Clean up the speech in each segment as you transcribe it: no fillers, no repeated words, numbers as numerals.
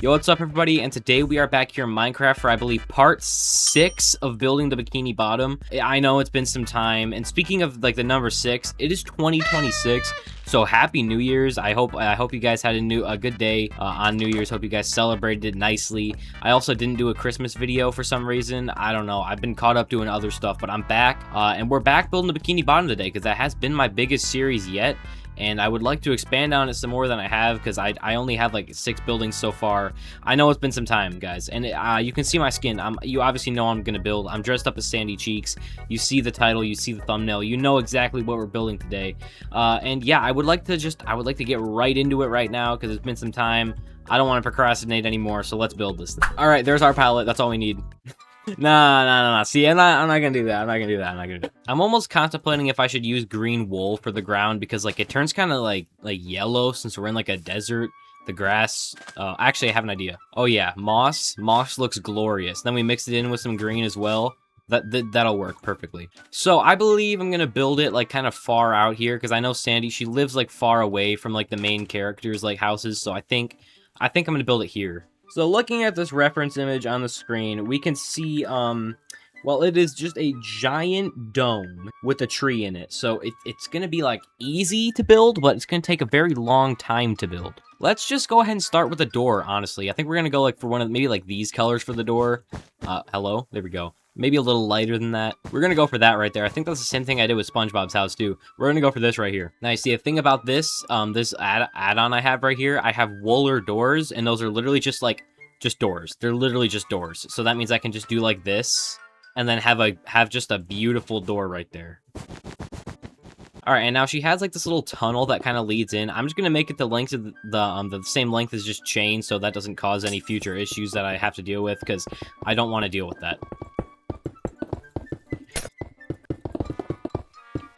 Yo, what's up everybody, and today we are back here in Minecraft for, I believe, part 6 of building the Bikini Bottom. I know it's been some time, and speaking of, like, the number 6, it is 2026, so happy New Year's. I hope you guys had a good day on New Year's. Hope you guys celebrated it nicely. I also didn't do a Christmas video for some reason. I don't know. I've been caught up doing other stuff, but I'm back, and we're back building the Bikini Bottom today, because that has been my biggest series yet. And I would like to expand on it some more than I have, because I only have like 6 buildings so far. I know it's been some time, guys, and you can see my skin. You obviously know I'm gonna build. I'm dressed up as Sandy Cheeks. You see the title, you see the thumbnail, you know exactly what we're building today. And yeah, I would like to get right into it right now, because it's been some time. I don't want to procrastinate anymore, so let's build this thing. All right, there's our palette. That's all we need. Nah. See, I'm not gonna do that. I'm almost contemplating if I should use green wool for the ground, because like it turns kind of like yellow since we're in like a desert. The grass. Actually, I have an idea. Oh yeah, moss. Moss looks glorious. Then we mix it in with some green as well. That'll work perfectly. So I believe I'm gonna build it like kind of far out here, because I know Sandy, she lives like far away from like the main characters' like houses. So I think I'm gonna build it here. So looking at this reference image on the screen, we can see, well, it is just a giant dome with a tree in it. So it's going to be, like, easy to build, but it's going to take a very long time to build. Let's just go ahead and start with the door, honestly. I think we're going to go, like, for one of, maybe, like, these colors for the door. Hello? There we go. Maybe a little lighter than that. We're going to go for that right there. I think that's the same thing I did with SpongeBob's house, too. We're going to go for this right here. Now, you see, a thing about this, this add-on I have right here, I have Wooler doors, and those are literally just, like, just doors. They're literally just doors. So that means I can just do, like, this, and then have just a beautiful door right there. Alright, and now she has, like, this little tunnel that kind of leads in. I'm just going to make it the length of the same length as just chain, so that doesn't cause any future issues that I have to deal with, because I don't want to deal with that.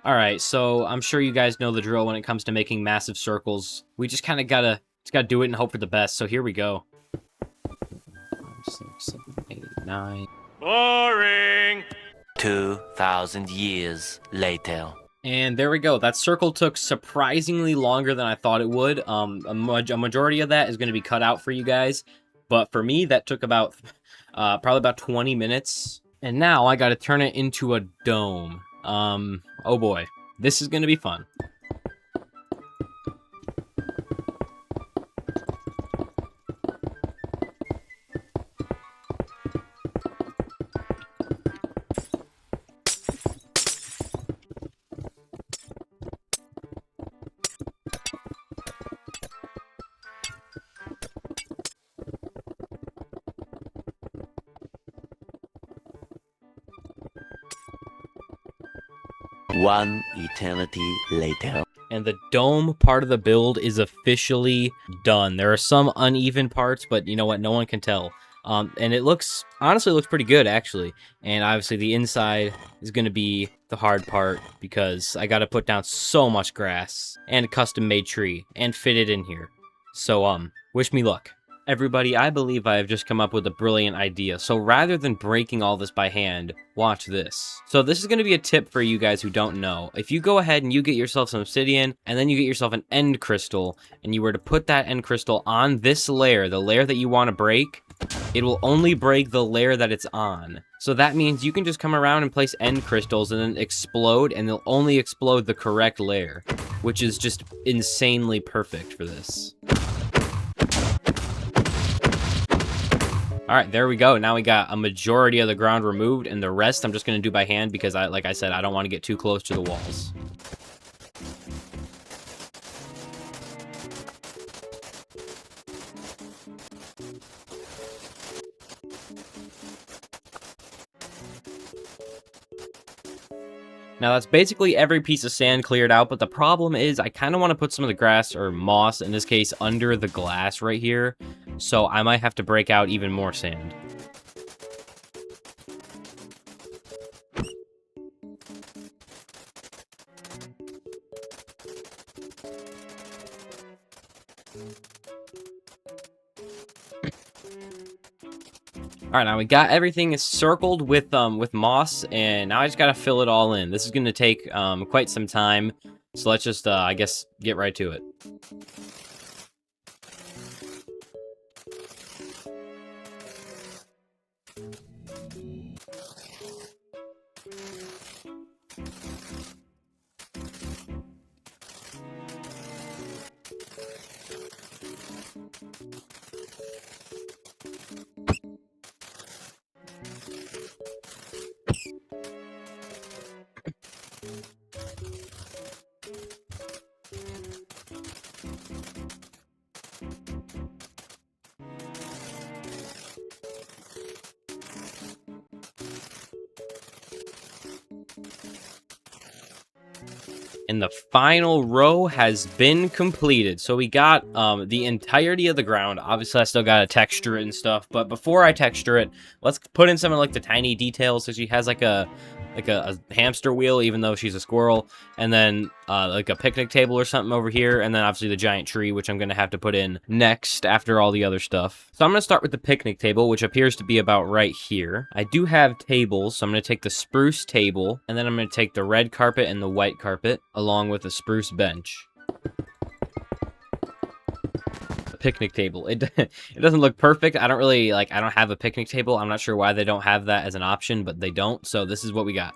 Alright, so I'm sure you guys know the drill when it comes to making massive circles. We just kind of gotta do it and hope for the best, so here we go. 5, 6, 7, 8, 9... Boring! 2,000 years later. And there we go. That circle took surprisingly longer than I thought it would. A majority of that is going to be cut out for you guys. But for me, that took about, probably about 20 minutes. And now I got to turn it into a dome. Oh boy. This is going to be fun. One eternity later. And the dome part of the build is officially done. There are some uneven parts, but you know what? No one can tell. And it honestly looks pretty good, actually. And obviously the inside is going to be the hard part, because I got to put down so much grass and a custom-made tree and fit it in here. So, wish me luck. Everybody, I believe I have just come up with a brilliant idea. So rather than breaking all this by hand, watch this. So this is going to be a tip for you guys who don't know. If you go ahead and you get yourself some obsidian, and then you get yourself an end crystal, and you were to put that end crystal on this layer, the layer that you want to break, it will only break the layer that it's on. So that means you can just come around and place end crystals and then explode, and they'll only explode the correct layer, which is just insanely perfect for this. Alright, there we go. Now we got a majority of the ground removed, and the rest I'm just going to do by hand, because, like I said, I don't want to get too close to the walls. Now that's basically every piece of sand cleared out, but the problem is I kind of want to put some of the grass, or moss in this case, under the glass right here. So I might have to break out even more sand. Alright, now we got everything circled with moss, and now I just gotta fill it all in. This is gonna take quite some time, so let's just I guess get right to it. And the final row has been completed. So we got the entirety of the ground. Obviously, I still got to texture it and stuff. But before I texture it, let's put in some of like the tiny details. So she has like a hamster wheel, even though she's a squirrel. And then like a picnic table or something over here. And then obviously the giant tree, which I'm going to have to put in next after all the other stuff. So I'm going to start with the picnic table, which appears to be about right here. I do have tables, so I'm going to take the spruce table, and then I'm going to take the red carpet and the white carpet, along with a spruce bench. The picnic table. It doesn't look perfect. I don't really, like, I don't have a picnic table. I'm not sure why they don't have that as an option, but they don't, so this is what we got.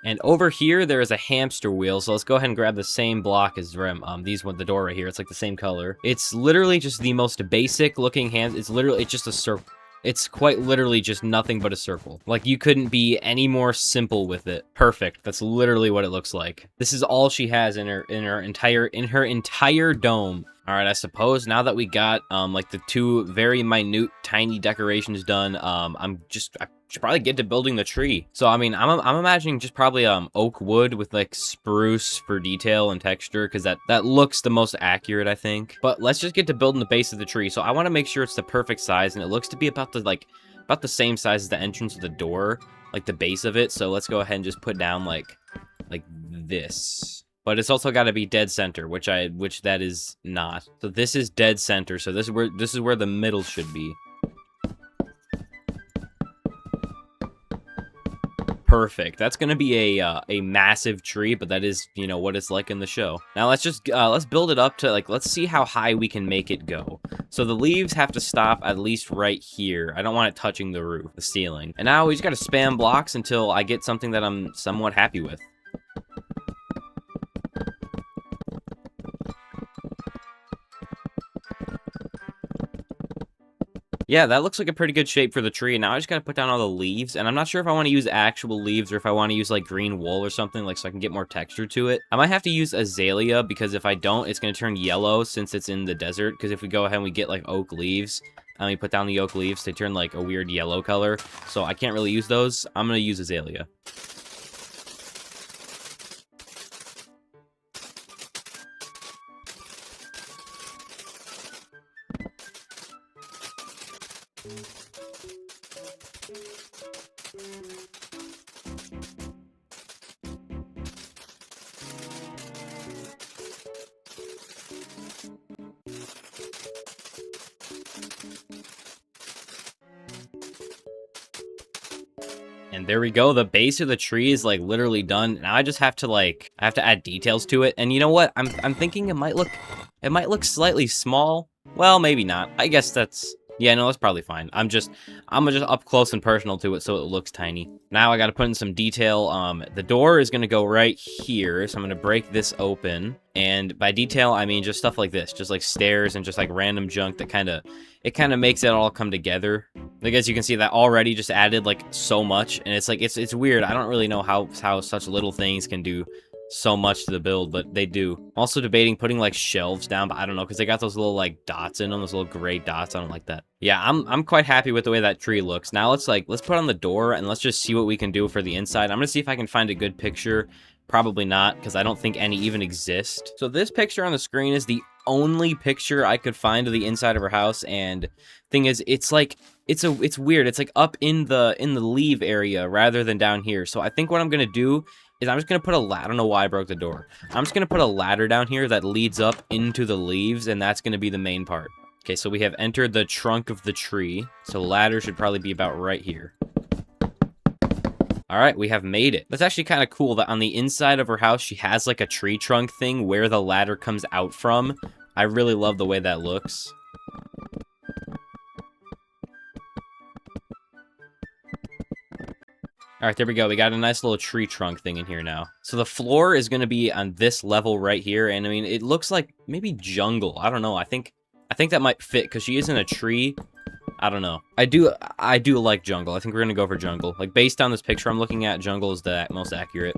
And over here, there is a hamster wheel, so let's go ahead and grab the same block as these one, the door right here. It's like the same color. It's literally just the most basic looking it's just a circle. It's quite literally just nothing but a circle. Like, you couldn't be any more simple with it. Perfect. That's literally what it looks like. This is all she has in her entire dome. All right, I suppose now that we got like the two very minute tiny decorations done, I should probably get to building the tree. So I mean, I'm imagining just probably oak wood with like spruce for detail and texture, because that looks the most accurate, I think. But let's just get to building the base of the tree. So I want to make sure it's the perfect size, and it looks to be about the same size as the entrance of the door, like the base of it. So let's go ahead and just put down like this. But it's also got to be dead center, which that is not. So this is dead center. So this is where the middle should be. Perfect. That's going to be a massive tree, but that is, you know, what it's like in the show. Now let's just let's build it up to let's see how high we can make it go. So the leaves have to stop at least right here. I don't want it touching the roof, the ceiling. And now we just got to spam blocks until I get something that I'm somewhat happy with. Yeah, that looks like a pretty good shape for the tree. Now I just gotta put down all the leaves, and I'm not sure if I want to use actual leaves or if I want to use like green wool or something, like, so I can get more texture to it. I might have to use azalea, because if I don't, it's gonna turn yellow since it's in the desert. Because if we go ahead and we get like oak leaves, and we put down the oak leaves, they turn like a weird yellow color. So I can't really use those. I'm gonna use azalea. And there we go. The base of the tree is like literally done. Now I just have to I have to add details to it. And you know what? I'm thinking it might look slightly small. Well, maybe not. I guess yeah, no, that's probably fine. I'm just up close and personal to it so it looks tiny. Now I got to put in some detail. The door is going to go right here, so I'm going to break this open. And by detail, I mean just stuff like this, just like stairs and just like random junk that kind of makes it all come together. Like, as you can see, that already just added like so much, and it's like it's weird. I don't really know how such little things can do so much to the build, but they do. I'm also debating putting like shelves down, but I don't know, because they got those little like dots in them, those little gray dots. I don't like that. Yeah, I'm quite happy with the way that tree looks. Now let's put on the door and let's just see what we can do for the inside. I'm gonna see if I can find a good picture. Probably not, because I don't think any even exist. So this picture on the screen is the only picture I could find of the inside of her house, and thing is, it's like it's weird. It's like up in the leaf area rather than down here. So I think what I'm gonna do is I'm just gonna put a ladder. I don't know why I broke the door. I'm just gonna put a ladder down here that leads up into the leaves, and that's gonna be the main part. Okay, so we have entered the trunk of the tree. So the ladder should probably be about right here. All right, we have made it. That's actually kind of cool that on the inside of her house, she has like a tree trunk thing where the ladder comes out from. I really love the way that looks. All right, there we go. We got a nice little tree trunk thing in here now. So the floor is going to be on this level right here. And I mean, it looks like maybe jungle. I don't know. I think that might fit because she is in a tree. I don't know. I do like jungle. I think we're going to go for jungle. Like, based on this picture I'm looking at, jungle is the most accurate.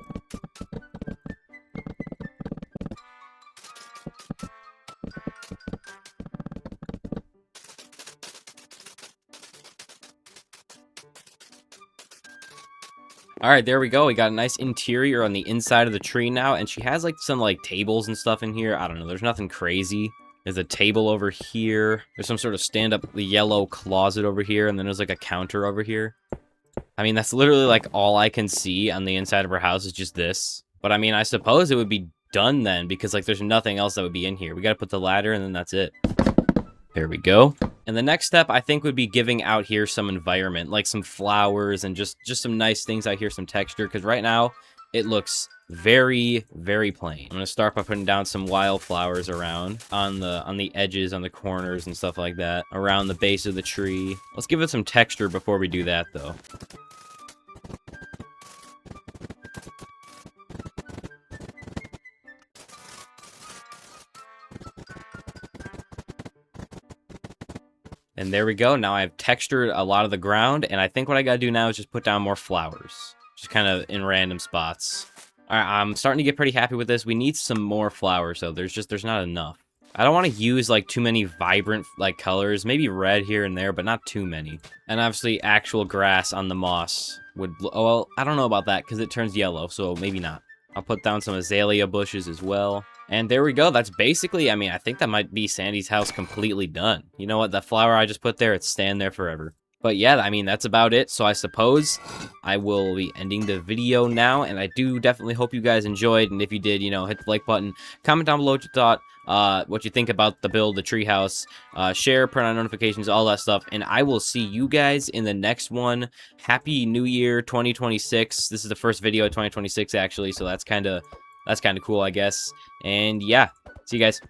All right, there we go. We got a nice interior on the inside of the tree now, and she has like some like tables and stuff in here. I don't know. There's nothing crazy. There's a table over here. There's some sort of stand-up yellow closet over here, and then there's like a counter over here. I mean, that's literally like all I can see on the inside of her house is just this. But I mean, I suppose it would be done then because like there's nothing else that would be in here. We got to put the ladder and then that's it. There we go. And the next step I think would be giving out here some environment, like some flowers and just some nice things out here, some texture. Because right now it looks very, very plain. I'm gonna start by putting down some wildflowers around on the edges, on the corners and stuff like that, around the base of the tree. Let's give it some texture before we do that though. And there we go. Now I've textured a lot of the ground, and I think what I gotta do now is just put down more flowers. Just kind of in random spots. Alright, I'm starting to get pretty happy with this. We need some more flowers, though. There's not enough. I don't want to use, like, too many vibrant, like, colors. Maybe red here and there, but not too many. And obviously, actual grass on the moss would... Oh, well, I don't know about that, because it turns yellow, so maybe not. I'll put down some azalea bushes as well. And there we go. That's basically, I mean, I think that might be Sandy's house completely done. You know what? The flower I just put there, it's staying there forever. But yeah, I mean, that's about it. So I suppose I will be ending the video now. And I do definitely hope you guys enjoyed. And if you did, you know, hit the like button. Comment down below what you thought, what you think about the build, the treehouse. Share, turn on notifications, all that stuff. And I will see you guys in the next one. Happy New Year 2026. This is the first video of 2026, actually. So that's kind of cool, I guess. And yeah, see you guys.